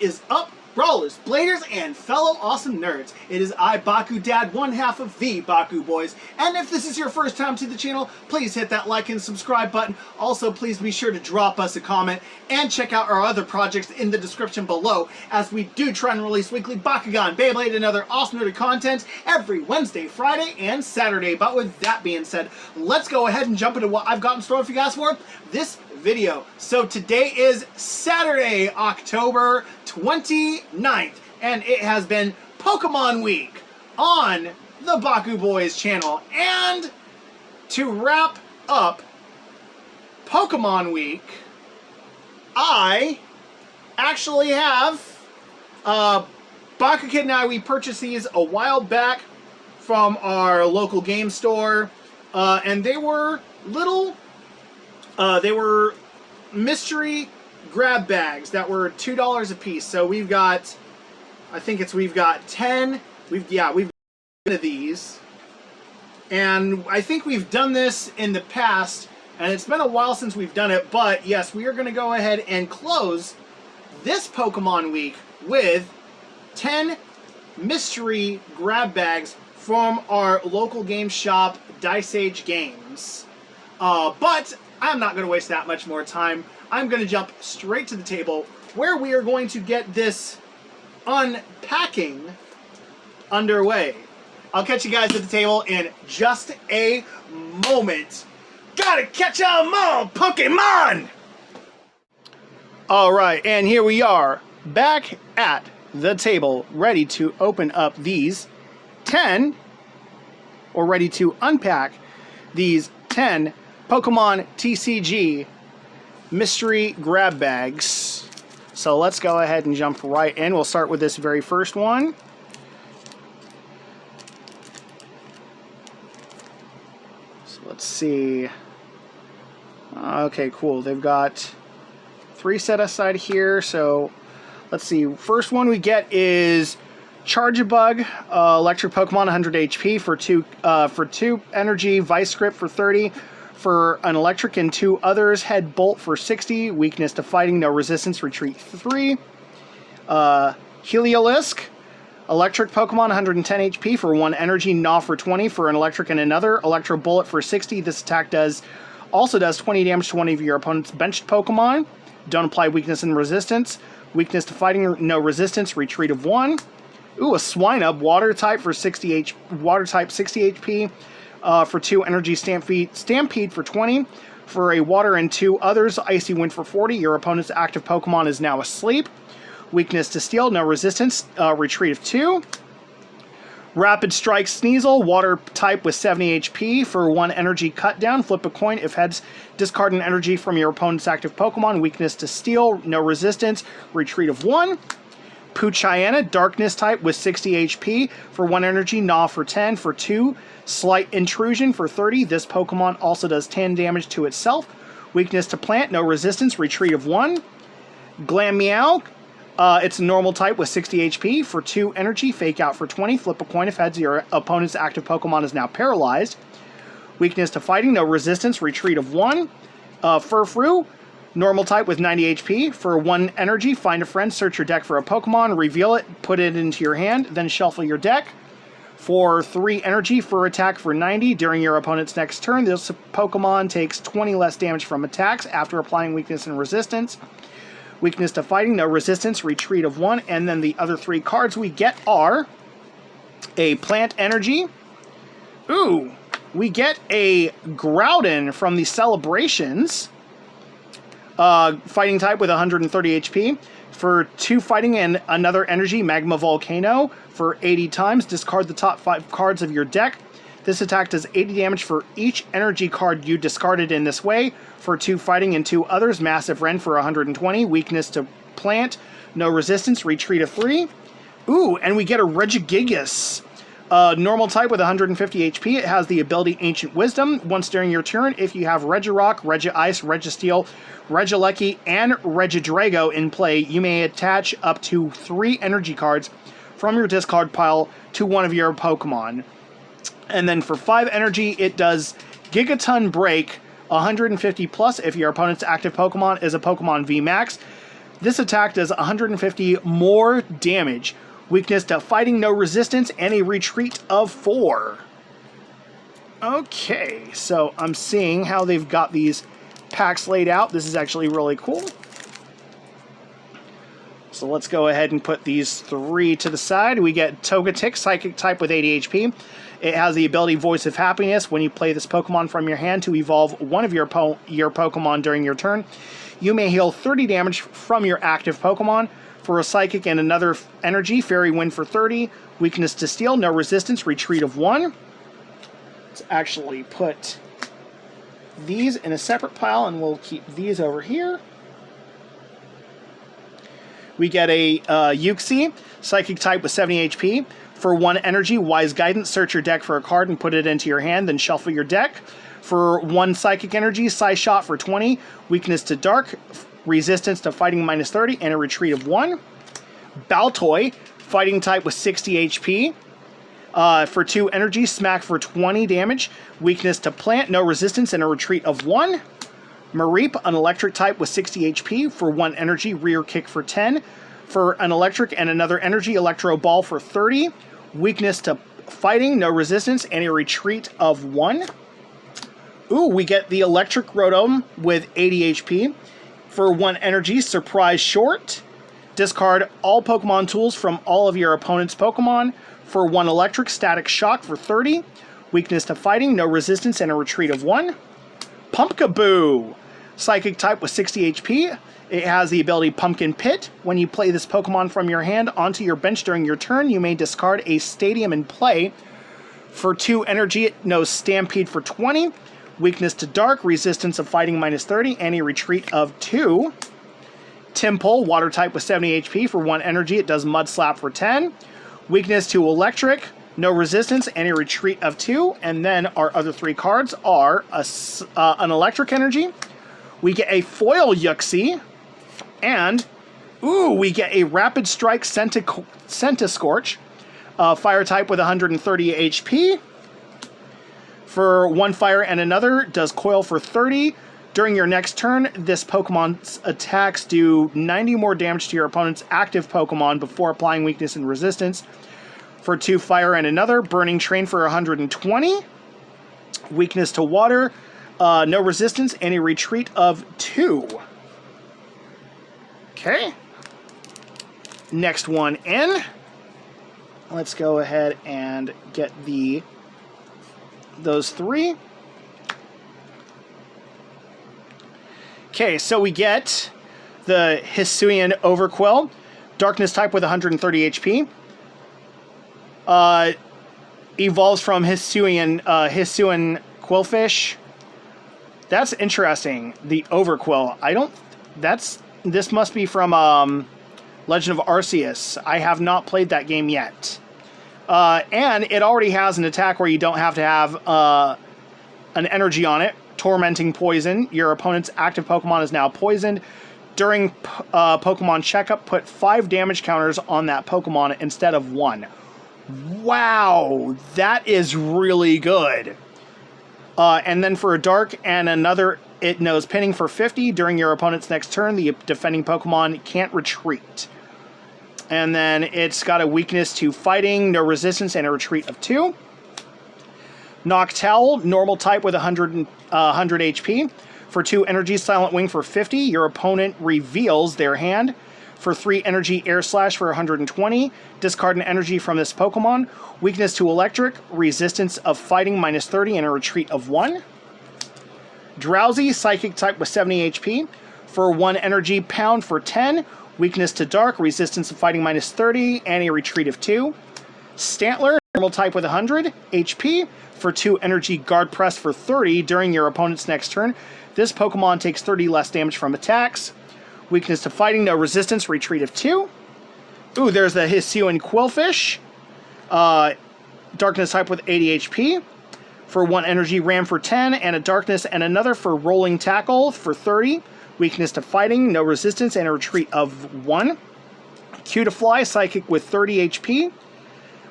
What is up, brawlers, bladers, and fellow awesome nerds? It is I, Baku Dad, one half of the Baku Boys, and if this is your first time to the channel, please hit that like and subscribe button. Also, please be sure to drop us a comment and check out our other projects in the description below, as we do try and release weekly Bakugan, Beyblade, and other awesome nerdy content every Wednesday, Friday, and Saturday. But with that being said, let's go ahead and jump into what I've got in store for you guys for this video. So today is Saturday, October 29th, and it has been Pokemon Week on the Baku Boys channel. And to wrap up Pokemon Week, I actually have Baku Kid and I, we purchased these a while back from our local game store, and they were they were mystery grab bags that were $2 a piece. So we've got, we've got 10. We've got 10 of these, and I think we've done this in the past, and it's been a while since we've done it. But yes, we are going to go ahead and close this Pokemon Week with 10 mystery grab bags from our local game shop, Dice Age Games. But I'm not going to waste that much more time. I'm going to jump straight to the table, where we are going to get this unpacking underway. I'll catch you guys at the table in just a moment. Gotta catch 'em all, Pokémon! Alright, and here we are, back at the table, ready to open up these 10, or ready to unpack these 10 Pokemon TCG mystery grab bags. So let's go ahead and jump right in. We'll start with this very first one. So let's see. Okay, cool. They've got 3 set aside here. So let's see. First one we get is Charge-a-Bug, electric Pokemon, 100 HP for 2 energy, Vice Grip for 30. For an electric and 2 others, Head Bolt for 60, weakness to fighting, no resistance, retreat 3. Heliolisk, electric Pokemon, 110 HP for 1 energy, Gnaw for 20. For an electric and another, Electro Bullet for 60. This attack also does 20 damage to one of your opponent's benched Pokemon. Don't apply weakness and resistance. Weakness to fighting, no resistance, retreat of 1. Ooh, a Swinub, water type for 60 HP. For 2 energy, Stampede for 20. For a water and 2 others, Icy Wind for 40. Your opponent's active Pokemon is now asleep. Weakness to steel, no resistance, retreat of 2. Rapid Strike Sneasel, water type with 70 HP. For 1 energy, cut down. Flip a coin. If heads, discard an energy from your opponent's active Pokemon. Weakness to steel, no resistance, retreat of 1. Poochyena, darkness type with 60 HP. For 1 energy, Gnaw for 10. For 2, Slight Intrusion for 30. This Pokemon also does 10 damage to itself. Weakness to plant, no resistance, retreat of 1. Glameow, it's a normal type with 60 HP. For 2 energy, Fake Out for 20. Flip a coin. If heads, your opponent's active Pokemon is now paralyzed. Weakness to fighting, no resistance, retreat of 1. Furfrou, normal type with 90 HP. For 1 energy, find a friend, search your deck for a Pokemon, reveal it, put it into your hand, then shuffle your deck. For 3 energy, for attack for 90. During your opponent's next turn, this Pokemon takes 20 less damage from attacks after applying weakness and resistance. Weakness to fighting, no resistance, retreat of 1. And then the other 3 cards we get are a Plant Energy. Ooh, we get a Groudon from the Celebrations. Fighting type with 130 HP. For 2 fighting and another energy, Magma Volcano. For 80 times, discard the top 5 cards of your deck. This attack does 80 damage for each energy card you discarded in this way. For 2 fighting and 2 others, Massive Rend for 120. Weakness to plant, no resistance, retreat of 3. Ooh, and we get a Regigigas. Normal type with 150 HP. It has the ability Ancient Wisdom. Once during your turn, if you have Regirock, Regi-Ice, Registeel, Regieleki, and Regidrago in play, you may attach up to 3 energy cards from your discard pile to one of your Pokemon. And then for 5 energy, it does Gigaton Break, 150 plus if your opponent's active Pokemon is a Pokemon VMAX. This attack does 150 more damage. Weakness to fighting, no resistance, and a retreat of 4. Okay, so I'm seeing how they've got these packs laid out. This is actually really cool. So let's go ahead and put these 3 to the side. We get Togetic, Psychic type with 80 HP. It has the ability Voice of Happiness. When you play this Pokemon from your hand to evolve one of your Pokemon during your turn, you may heal 30 damage from your active Pokemon. For a Psychic and another energy, Fairy Wind for 30. Weakness to Steel, no resistance, retreat of 1. Let's actually put these in a separate pile, and we'll keep these over here. We get a Uxie, Psychic type with 70 HP. For 1 energy, Wise Guidance, search your deck for a card and put it into your hand, then shuffle your deck. For 1 Psychic energy, Psyshot for 20. Weakness to Dark, resistance to fighting -30, and a retreat of 1. Baltoy, fighting type with 60 HP. For 2 energy, Smack for 20 damage. Weakness to Plant, no resistance, and a retreat of 1. Mareep, an electric type with 60 HP. For 1 energy, Rear Kick for 10. For an electric and another energy, Electro Ball for 30. Weakness to Fighting, no resistance, and a retreat of 1. Ooh, we get the Electric Rotom with 80 HP. For 1 energy, Surprise Short. Discard all Pokemon tools from all of your opponent's Pokemon. For 1 electric, Static Shock for 30. Weakness to Fighting, no resistance, and a retreat of 1. Pumpkaboo, Psychic type with 60 HP. It has the ability Pumpkin Pit. When you play this Pokemon from your hand onto your bench during your turn, you may discard a Stadium in play. For 2 energy, it knows Stampede for 20. Weakness to Dark, resistance of fighting -30, and a retreat of 2. Timpole, Water type with 70 HP. For 1 energy, it does Mud Slap for 10. Weakness to Electric, no resistance, and a retreat of 2. And then our other 3 cards are an Electric energy. We get a Foil Uxie. And, ooh, we get a Rapid Strike Centiskorch. Fire type with 130 HP. For 1 fire and another, does Coil for 30. During your next turn, this Pokemon's attacks do 90 more damage to your opponent's active Pokemon before applying weakness and resistance. For 2 fire and another, Burning Train for 120. Weakness to water, no resistance, and a retreat of 2. Okay. Next one in. Let's go ahead and get those 3. Okay, so we get the Hisuian Overquill, Darkness type with 130 HP. Evolves from Hisuian Quillfish. That's interesting. The Overquill. This must be from Legend of Arceus. I have not played that game yet. And it already has an attack where you don't have to have an energy on it. Tormenting Poison. Your opponent's active Pokemon is now poisoned. During Pokemon Checkup, put 5 damage counters on that Pokemon instead of 1. Wow, that is really good. And then for a Dark and another, it knows Pinning for 50. During your opponent's next turn, the defending Pokemon can't retreat. And then it's got a weakness to Fighting, no resistance, and a retreat of 2. Noctowl, normal type with 100 HP. For 2 energy, Silent Wing for 50. Your opponent reveals their hand. For 3 energy, Air Slash for 120. Discard an energy from this Pokemon. Weakness to Electric, resistance of fighting -30, and a retreat of 1. Drowsy, Psychic type with 70 HP. For 1 energy, Pound for 10. Weakness to Dark, resistance of fighting -30, and a retreat of 2. Stantler, normal type with 100 HP. For 2 energy, Guard Press for 30. During your opponent's next turn, this Pokemon takes 30 less damage from attacks. Weakness to Fighting, no resistance, retreat of 2. Ooh, there's the Hisuian Quillfish. Darkness type with 80 HP. For 1 energy, Ram for 10, and a Darkness and another for Rolling Tackle for 30. Weakness to Fighting, no resistance, and a retreat of 1. Cutiefly, Psychic with 30 HP.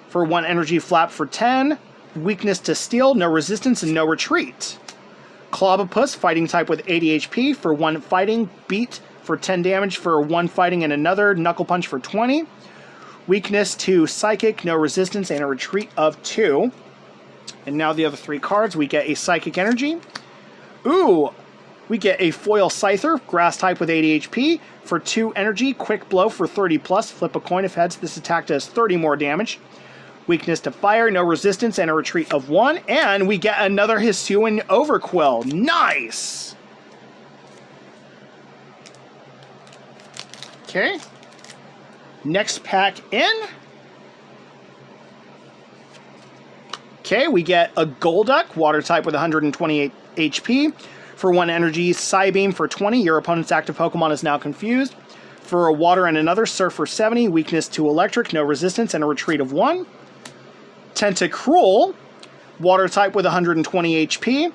For 1 energy, Flap for 10. Weakness to Steel, no resistance, and no retreat. Clobopus, Fighting type with 80 HP. For 1 Fighting, Beat for 10 damage for 1 fighting and another. Knuckle Punch for 20. Weakness to Psychic, no resistance, and a retreat of 2. And now the other 3 cards, we get a Psychic Energy. Ooh, we get a Foil Scyther, Grass type with 80 HP. For 2 energy, Quick Blow for 30 plus. Flip a coin if heads. This attack does 30 more damage. Weakness to Fire, no resistance, and a retreat of 1. And we get another Hisuian Overquill. Nice! Okay. Next pack in. Okay, we get a Golduck, Water type with 128 HP. For 1 energy, Psybeam for 20. Your opponent's active Pokemon is now confused. For a Water and another, Surf for 70. Weakness to Electric, no resistance, and a retreat of 1. Tentacruel, Water type with 120 HP.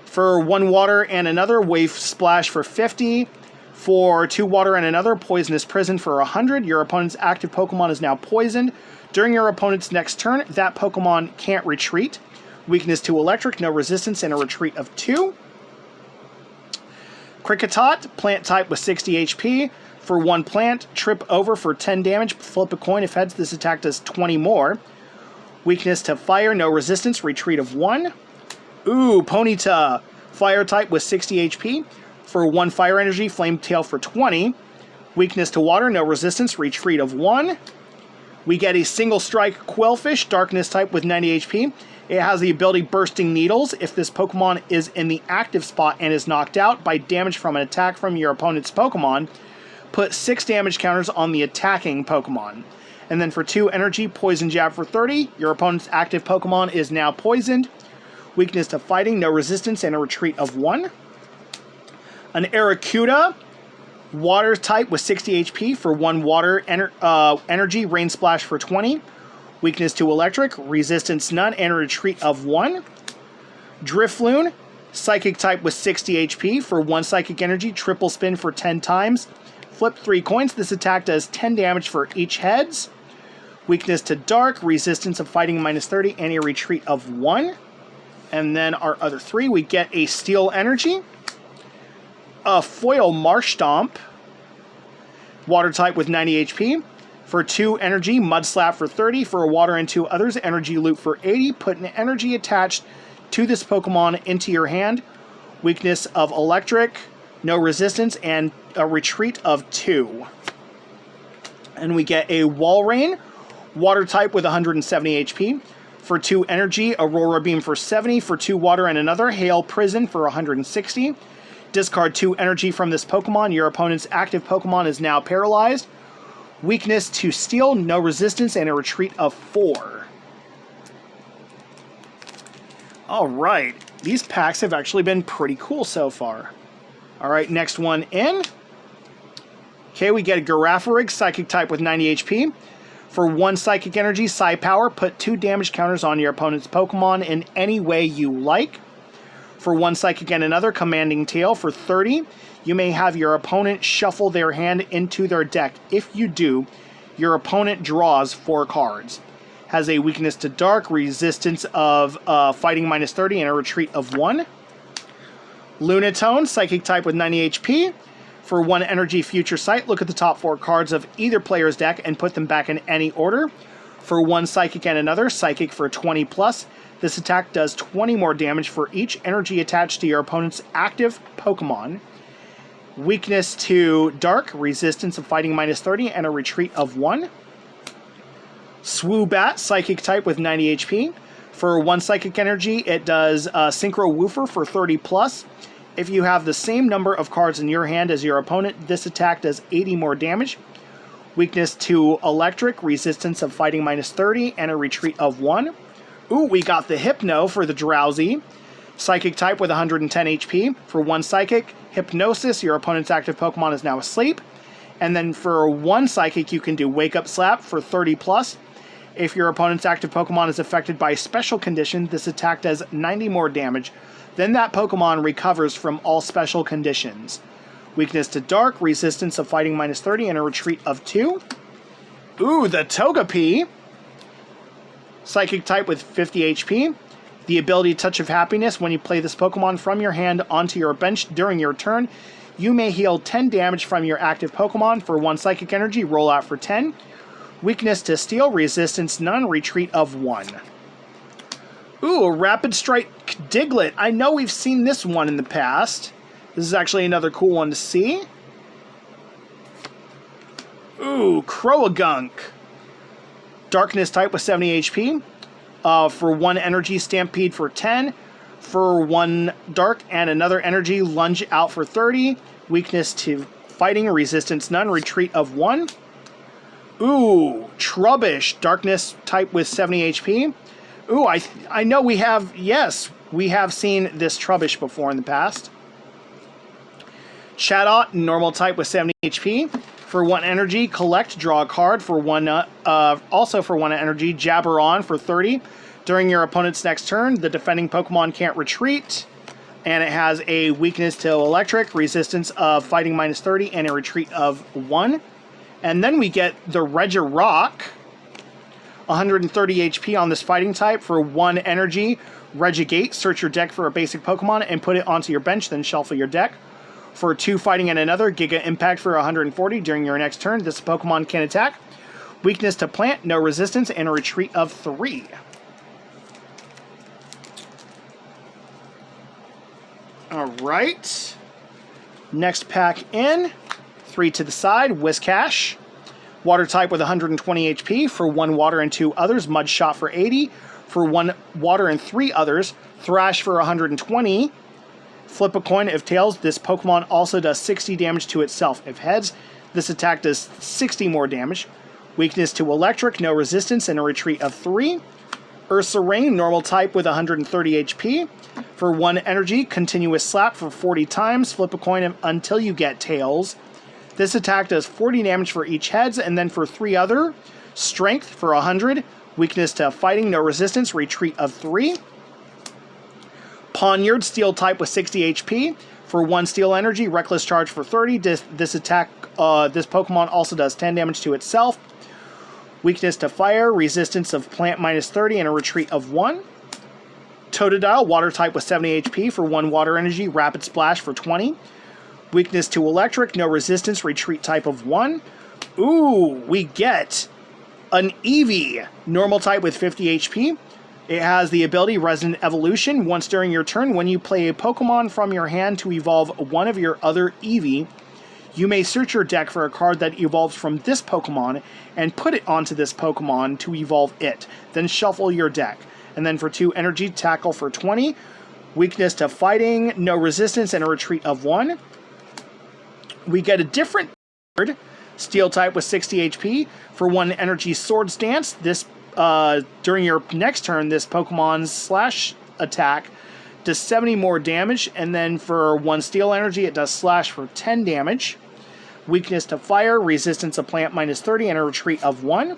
For 1 Water and another, Wave Splash for 50. For 2 Water and another, Poisonous Prison for 100. Your opponent's active Pokemon is now poisoned. During your opponent's next turn, that Pokemon can't retreat. Weakness to Electric, no resistance, and a retreat of 2. Kricketot, Plant type with 60 HP. For 1 plant, Trip over for 10 damage. Flip a coin if heads. This attack does 20 more. Weakness to Fire, no resistance, retreat of 1. Ooh, Ponyta, Fire type with 60 HP. For 1 Fire Energy, Flame Tail for 20. Weakness to Water, no resistance, retreat of 1. We get a Single Strike Quillfish, Darkness type with 90 HP. It has the ability Bursting Needles. If this Pokemon is in the active spot and is knocked out by damage from an attack from your opponent's Pokemon, put 6 damage counters on the attacking Pokemon. And then for 2 energy, Poison Jab for 30. Your opponent's active Pokemon is now poisoned. Weakness to Fighting, no resistance, and a retreat of 1. An Arrokuda, Water type with 60 HP. For 1 Water energy, Rain Splash for 20. Weakness to Electric, resistance none, and a retreat of 1. Drifloon, Psychic type with 60 HP. For 1 Psychic Energy, Triple Spin for 10 times. Flip 3 coins. This attack does 10 damage for each heads. Weakness to Dark, resistance of fighting minus 30, and a retreat of 1. And then our other 3, we get a Steel Energy, a Foil Marshtomp, Water type with 90 HP. For 2 energy, Mud Slap for 30. For a Water and 2 others, Energy Loop for 80. Put an energy attached to this Pokemon into your hand. Weakness of Electric, no resistance, and a retreat of 2. And we get a Walrein, Water type with 170 HP. For 2 energy, Aurora Beam for 70. For 2 Water and another, Hail Prison for 160. Discard 2 energy from this Pokemon. Your opponent's active Pokemon is now paralyzed. Weakness to Steel, no resistance, and a retreat of 4. Alright, these packs have actually been pretty cool so far. Alright, next one in. Okay, we get a Girafarig, Psychic type with 90 HP. For 1 Psychic Energy, Psy Power, put 2 damage counters on your opponent's Pokemon in any way you like. For 1 Psychic and another, Commanding Tail for 30. You may have your opponent shuffle their hand into their deck. If you do, your opponent draws 4 cards. Has a weakness to Dark, resistance of fighting minus 30, and a retreat of 1. Lunatone, Psychic type with 90 HP. For 1 energy Future Sight, look at the top 4 cards of either player's deck and put them back in any order. For 1 Psychic and another, Psychic for 20 plus. This attack does 20 more damage for each energy attached to your opponent's active Pokemon. Weakness to Dark, resistance of fighting minus 30, and a retreat of 1. Swoobat, Psychic type with 90 HP. For 1 Psychic Energy, it does Synchro Woofer for 30 plus. If you have the same number of cards in your hand as your opponent, this attack does 80 more damage. Weakness to Electric, resistance of fighting minus 30, and a retreat of 1. Ooh, we got the Hypno for the Drowsy. Psychic type with 110 HP. For 1 Psychic, Hypnosis, your opponent's active Pokemon is now asleep. And then for 1 Psychic, you can do Wake Up Slap for 30 plus. If your opponent's active Pokemon is affected by a special condition, this attack does 90 more damage. Then that Pokemon recovers from all special conditions. Weakness to Dark, resistance of fighting minus 30, and a retreat of 2. Ooh, the Togepi. Psychic type with 50 HP. The ability Touch of Happiness, when you play this Pokemon from your hand onto your bench during your turn, You may heal 10 damage from your active Pokemon for 1 Psychic Energy. Roll out for 10. Weakness to Steel, resistance none, retreat of 1. Ooh, a Rapid Strike Diglett. I know we've seen this one in the past. This is actually another cool one to see. Ooh, Croagunk. Darkness type with 70 HP. For 1 energy, Stampede for 10. For 1 dark and another energy, Lunge out for 30. Weakness to Fighting, resistance none, retreat of 1. Ooh, Trubbish. Darkness type with 70 HP. Ooh, I know we have, yes, we have seen this Trubbish before in the past. Chatot, normal type with 70 HP. For 1 energy, collect, draw a card. For 1, also for 1 energy, Jabberon for 30. During your opponent's next turn, the defending Pokemon can't retreat. And it has a weakness to electric, resistance of fighting minus 30, and a retreat of 1. And then we get the Regirock. 130 HP on this fighting type. For 1 energy, Regigate. Search your deck for a basic Pokemon and put it onto your bench, then shuffle your deck. For 2 fighting and another, Giga Impact for 140. During your next turn, this Pokemon can attack. Weakness to Plant, no resistance, and a retreat of 3. Alright. Next pack in. 3 to the side, Whiscash. Water type with 120 HP. For 1 water and 2 others, Mud Shot for 80. For 1 water and 3 others, Thrash for 120. Flip a coin. If tails, this Pokemon also does 60 damage to itself. If heads, this attack does 60 more damage. Weakness to electric, no resistance, and a retreat of 3. Ursaring, normal type with 130 HP. For 1 energy, continuous slap for 40 times. Flip a coin until you get tails. This attack does 40 damage for each heads, and then for 3 other, strength for 100. Weakness to fighting, no resistance, retreat of 3. Ponyard, steel type with 60 HP. For 1 steel energy, reckless charge for 30. This attack, this Pokemon also does 10 damage to itself. Weakness to fire, resistance of plant minus 30, and a retreat of 1. Totodile, water type with 70 HP. For 1 water energy, rapid splash for 20. Weakness to electric, no resistance, retreat type of 1. Ooh, we get an Eevee, normal type with 50 HP. It has the ability Resonant Evolution. Once during your turn, when you play a Pokemon from your hand to evolve one of your other Eevee, you may search your deck for a card that evolves from this Pokemon and put it onto this Pokemon to evolve it. Then shuffle your deck. And then for 2 energy, tackle for 20. Weakness to fighting, no resistance, and a retreat of 1. We get a different card, steel type with 60 HP. For 1 energy, Swords Dance. This during your next turn, this Pokemon's slash attack does 70 more damage, and then for 1 steel energy, it does slash for 10 damage. Weakness to fire, resistance of plant minus 30, and a retreat of 1.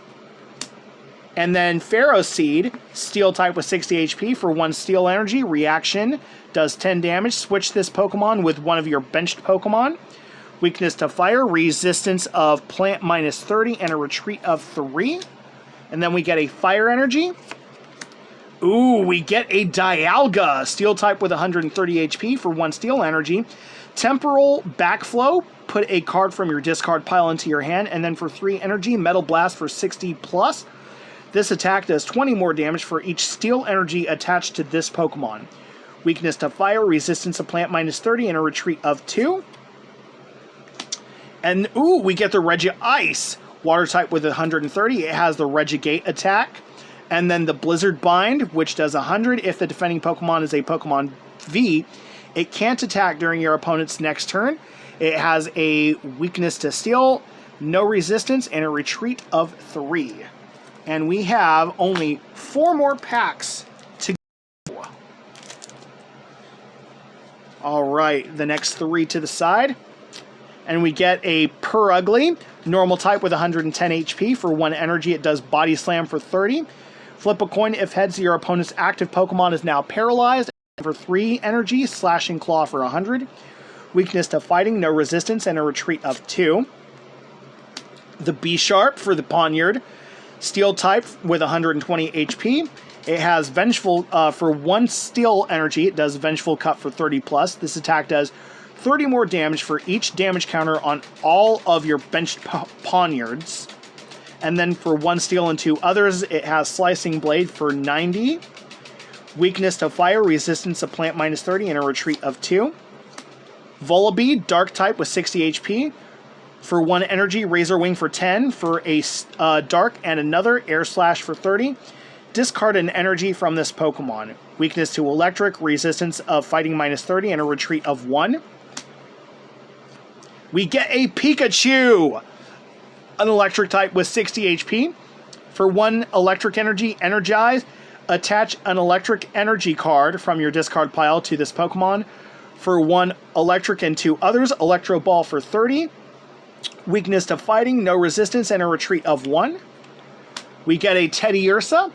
And then Pharaoh Seed, steel type with 60 HP. For 1 steel energy, reaction does 10 damage. Switch this Pokemon with one of your benched Pokemon. Weakness to fire, resistance of plant minus 30, and a retreat of 3. And then we get a fire energy. Ooh, we get a Dialga, steel type with 130 HP. For 1 steel energy. Temporal Backflow, put a card from your discard pile into your hand. And then for 3 energy, Metal Blast for 60 plus. This attack does 20 more damage for each steel energy attached to this Pokemon. Weakness to fire, resistance of plant minus 30, and a retreat of 2. And ooh, we get the Regice, water type with 130. It has the Regigate attack. And then the Blizzard Bind, which does 100. If the defending Pokemon is a Pokemon V, it can't attack during your opponent's next turn. It has a weakness to steel, no resistance, and a retreat of 3. And we have only 4 more packs to go. Alright, the next 3 to the side. And we get a Purugly, normal type with 110 HP. For 1 energy, it does Body Slam for 30. Flip a coin. If heads, your opponent's active Pokemon is now paralyzed. For 3 energy, Slashing Claw for 100. Weakness to fighting, no resistance, and a retreat of 2. The B-Sharp for the Ponyard, steel type with 120 HP. It has Vengeful, for 1 steel energy, it does Vengeful Cut for 30 plus. This attack does 30 more damage for each damage counter on all of your benched poniards. And then for 1 steel and 2 others, it has Slicing Blade for 90. Weakness to fire, resistance to plant minus 30, and a retreat of 2. Volibee, dark type with 60 HP. For 1 energy, Razor Wing for 10. For a dark and another, Air Slash for 30. Discard an energy from this Pokemon. Weakness to electric, resistance of fighting minus 30, and a retreat of 1. We get a Pikachu! An electric type with 60 HP. For 1 electric energy, Energize. Attach an electric energy card from your discard pile to this Pokemon. For 1 electric and 2 others, Electro Ball for 30. Weakness to fighting, no resistance, and a retreat of 1. We get a Teddiursa,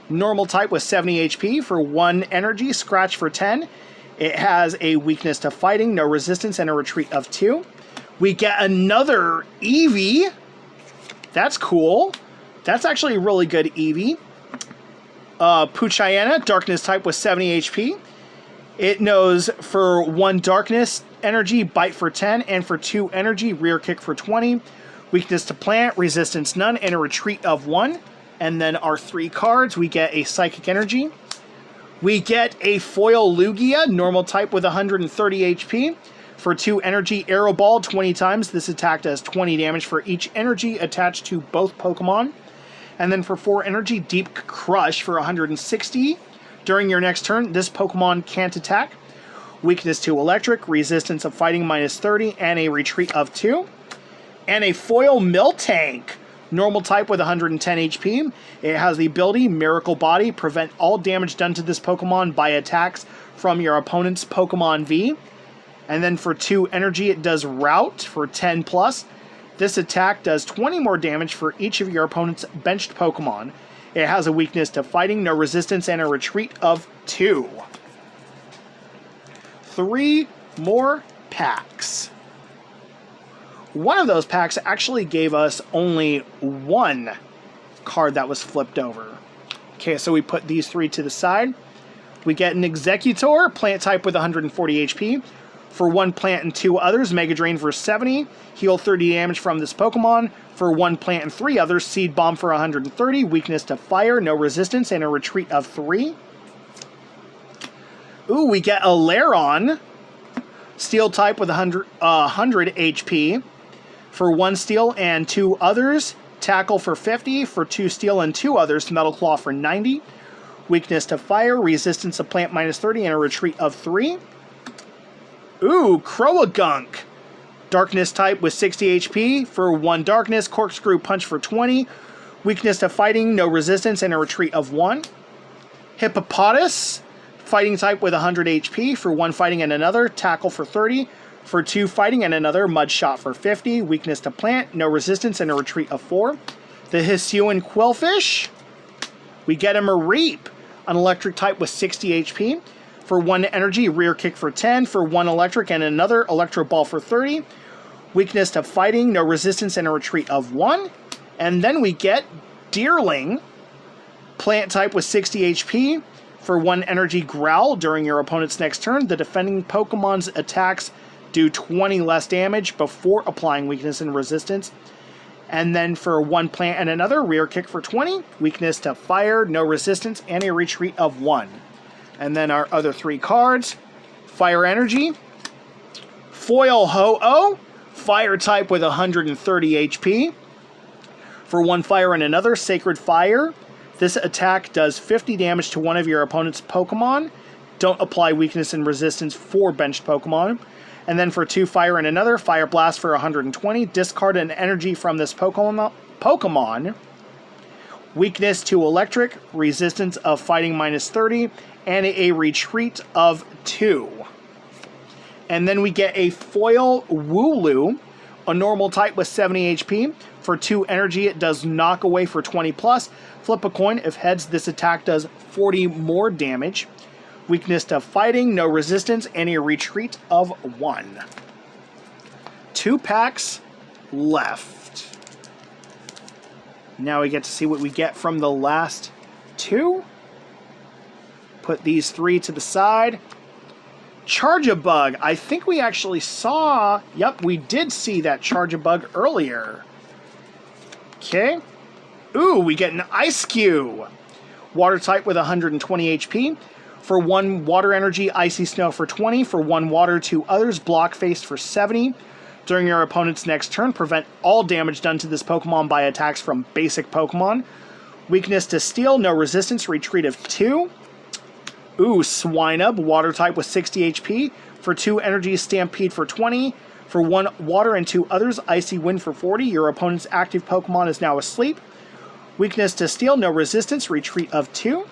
normal type with 70 HP. For 1 energy, Scratch for 10. It has a weakness to fighting, no resistance, and a retreat of 2. We get another Eevee. That's cool. That's actually a really good Eevee. Poochyena, darkness type with 70 HP. It knows for 1 darkness energy, bite for 10, and for 2 energy, rear kick for 20. Weakness to plant, resistance none, and a retreat of 1. And then our 3 cards, we get a psychic energy. We get a foil Lugia, normal type with 130 HP. For 2 energy, Arrow Ball 20 times. This attack does 20 damage for each energy attached to both Pokemon. And then for 4 energy, Deep Crush for 160. During your next turn, this Pokemon can't attack. Weakness to electric, resistance of fighting minus 30, and a retreat of 2. And a foil Miltank, normal type with 110 HP. It has the ability Miracle Body, prevent all damage done to this Pokemon by attacks from your opponent's Pokemon V. And then for 2 energy, it does Rout for 10 plus. This attack does 20 more damage for each of your opponent's benched Pokemon. It has a weakness to fighting, no resistance, and a retreat of 2. 3 more packs. One of those packs actually gave us only 1 card that was flipped over. Okay, so we put these 3 to the side. We get an Executor, plant type with 140 HP. For 1 plant and 2 others, Mega Drain for 70. Heal 30 damage from this Pokemon. For 1 plant and 3 others, Seed Bomb for 130. Weakness to fire, no resistance, and a retreat of 3. Ooh, we get a Lairon. Steel type with 100 HP. For 1 steel and 2 others, Tackle for 50. For 2 steel and 2 others, Metal Claw for 90. Weakness to fire, resistance to plant minus 30, and a retreat of 3. Ooh, Croagunk. Darkness type with 60 HP. For 1 darkness, Corkscrew Punch for 20. Weakness to fighting, no resistance, and a retreat of 1. Hippopotas. Fighting type with 100 HP. For 1 fighting and another, Tackle for 30. For 2 fighting and another, Mud Shot for 50. Weakness to plant, no resistance, and a retreat of 4. The Hisuian Quillfish. We get a Mareep. An electric type with 60 HP. For 1 energy, rear kick for 10. For 1 electric and another, Electro Ball for 30. Weakness to fighting, no resistance, and a retreat of 1. And then we get Deerling. Plant type with 60 HP. For 1 energy, Growl. During your opponent's next turn, the defending Pokemon's attacks do 20 less damage before applying weakness and resistance. And then for 1 plant and another, rear kick for 20. Weakness to fire, no resistance, and a retreat of 1. And then our other 3 cards. Fire Energy. Foil Ho-Oh. Fire type with 130 HP. For 1 fire and another, Sacred Fire. This attack does 50 damage to one of your opponent's Pokemon. Don't apply weakness and resistance for benched Pokemon. And then for 2 fire and another, Fire Blast for 120. Discard an energy from this Pokemon. Weakness to electric, resistance of fighting minus 30, and a retreat of 2. And then we get a foil Wooloo, a normal type with 70 HP. For 2 energy, it does knock away for 20 plus. Flip a coin. If heads, this attack does 40 more damage. Weakness to fighting, no resistance, and a retreat of 1. 2 packs left. Now we get to see what we get from the last 2. Put these 3 to the side. Charge-a-Bug. I think we actually saw... Yep, we did see that Charge-a-Bug earlier. Okay. Ooh, we get an Ice Cube. Water type with 120 HP. For 1 water energy, Icy Snow for 20. For 1 water, 2 others, block faced for 70. During your opponent's next turn, prevent all damage done to this Pokemon by attacks from basic Pokemon. Weakness to Steel, no resistance, retreat of 2. Ooh, Swinub, water type with 60 HP. For 2 energy, Stampede for 20. For 1 water and 2 others, Icy Wind for 40. Your opponent's active Pokemon is now asleep. Weakness to Steel, no resistance, retreat of 2.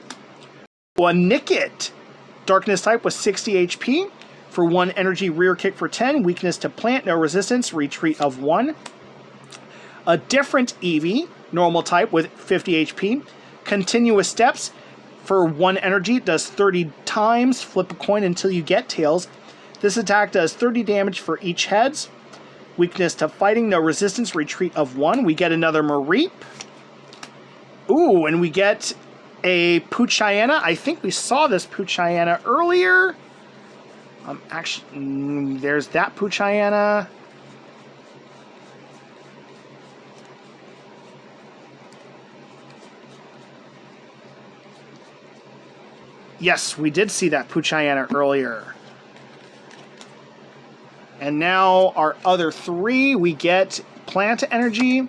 A Nickit, darkness type with 60 HP. For 1 energy, Rear Kick for 10. Weakness to Plant, no resistance, retreat of 1. A different Eevee, normal type with 50 HP. Continuous Steps. For 1 energy, it does 30 times. Flip a coin until you get tails. This attack does 30 damage for each heads. Weakness to Fighting, no resistance, retreat of 1. We get another Mareep. Ooh, and we get a Poochyena. I think we saw this Poochyena earlier. Actually, there's that Poochyena. Yes, we did see that Poochyena earlier. And now our other 3, we get Plant Energy.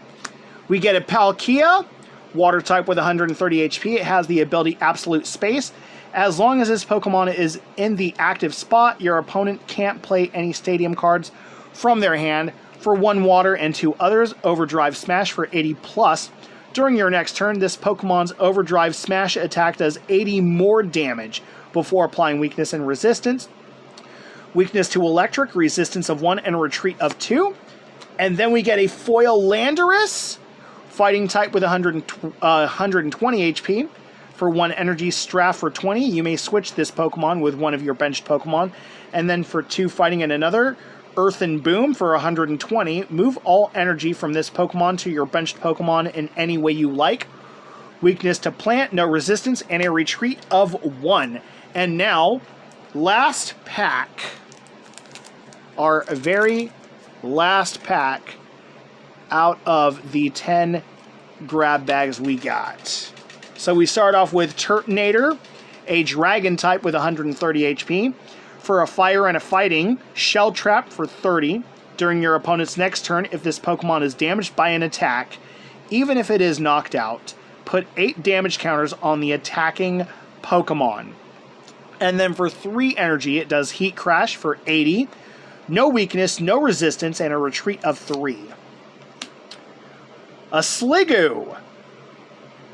We get a Palkia, water type with 130 HP. It has the ability Absolute Space. As long as this Pokemon is in the active spot, your opponent can't play any stadium cards from their hand. For 1 water and 2 others, Overdrive Smash for 80 plus. During your next turn, this Pokemon's Overdrive Smash attack does 80 more damage before applying weakness and resistance. Weakness to Electric, resistance of 1, and a retreat of 2. And then we get a Foil Landorus, fighting type with 120 HP. For 1 energy, Straff for 20. You may switch this Pokemon with one of your benched Pokemon. And then for 2 fighting and another, Earthen Boom for 120. Move all energy from this Pokemon to your benched Pokemon in any way you like. Weakness to Plant, no resistance, and a retreat of 1. And now, last pack. Our very last pack out of the 10 grab bags we got. So we start off with Turtonator, a Dragon type with 130 HP. For a Fire and a Fighting, Shell Trap for 30. During your opponent's next turn, if this Pokemon is damaged by an attack, even if it is knocked out, put 8 damage counters on the attacking Pokemon. And then for 3 energy, it does Heat Crash for 80. No weakness, no resistance, and a retreat of 3. A Sliggoo,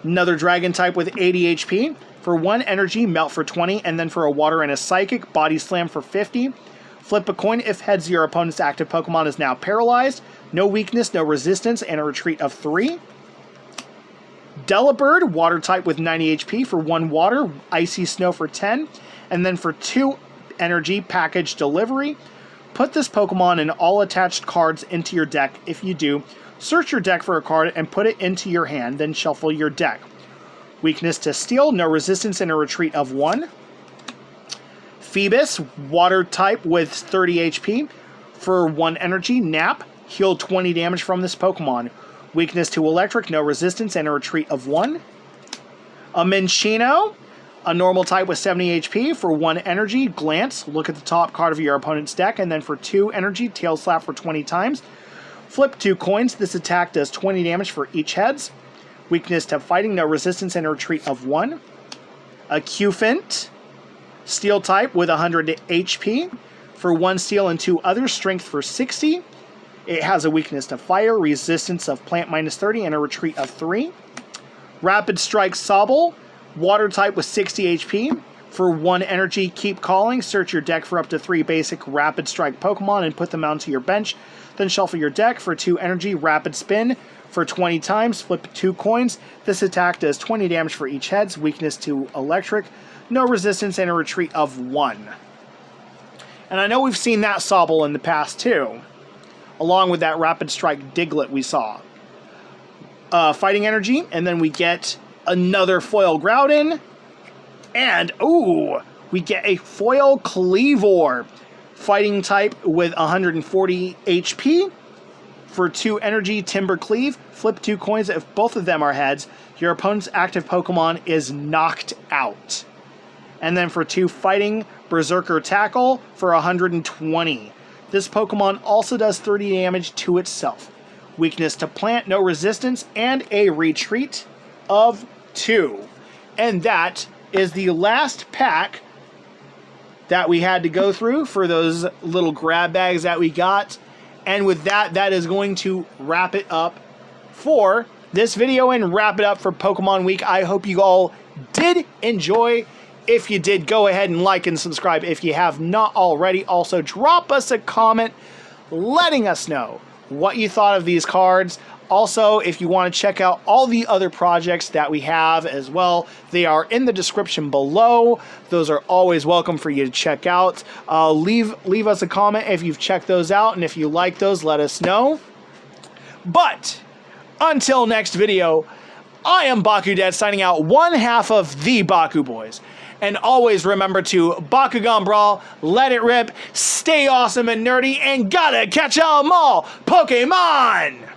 another Dragon type with 80 HP. For 1 energy, Melt for 20, and then for a Water and a Psychic, Body Slam for 50. Flip a coin if heads your opponent's active Pokemon is now paralyzed. No weakness, no resistance, and a retreat of 3. Delibird, water type with 90 HP. For 1 water, Icy Snow for 10. And then for 2 energy, Package Delivery. Put this Pokemon and all attached cards into your deck. If you do, search your deck for a card and put it into your hand, then shuffle your deck. Weakness to Steel, no resistance, and a retreat of 1. Phoebus, water type with 30 HP. For 1 energy, Nap, heal 20 damage from this Pokemon. Weakness to Electric, no resistance, and a retreat of 1. A Minccino, a normal type with 70 HP. For 1 energy, Glance, look at the top card of your opponent's deck, and then for 2 energy, Tail Slap for 20 times. Flip 2 coins, this attack does 20 damage for each heads. Weakness to Fighting, no resistance, and a retreat of 1. A Cufant, Steel type with 100 HP. For 1 Steel and 2 others, Strength for 60. It has a weakness to Fire, resistance of Plant minus 30, and a retreat of 3. Rapid Strike Sobble, water type with 60 HP. For 1 energy, Keep Calling. Search your deck for up to 3 basic Rapid Strike Pokemon and put them onto your bench. Then shuffle your deck. For 2 energy, Rapid Spin. For 20 times, flip 2 coins. This attack does 20 damage for each head. Weakness to Electric, no resistance, and a retreat of 1. And I know we've seen that Sobble in the past too, along with that Rapid Strike Diglett we saw. Fighting Energy, and then we get another Foil Groudon. And, ooh, We get a foil Cleavor, fighting type with 140 HP. For 2 energy, Timber Cleave, flip 2 coins. If both of them are heads, your opponent's active Pokemon is knocked out. And then for 2 fighting, Berserker Tackle for 120. This Pokemon also does 30 damage to itself. Weakness to plant, no resistance, and a retreat of 2. And that is the last pack that we had to go through for those little grab bags that we got. And with that, that is going to wrap it up for this video and wrap it up for Pokemon Week. I hope you all did enjoy. If you did, go ahead and like and subscribe if you have not already. Also, drop us a comment letting us know what you thought of these cards. Also, if you want to check out all the other projects that we have as well, they are in the description below. Those are always welcome for you to check out. Leave us a comment if you've checked those out, and if you like those, let us know. But until next video, I am Baku Dad signing out, one half of the Baku Boys. And always remember to Bakugan Brawl, let it rip, stay awesome and nerdy, and gotta catch 'em all, Pokemon!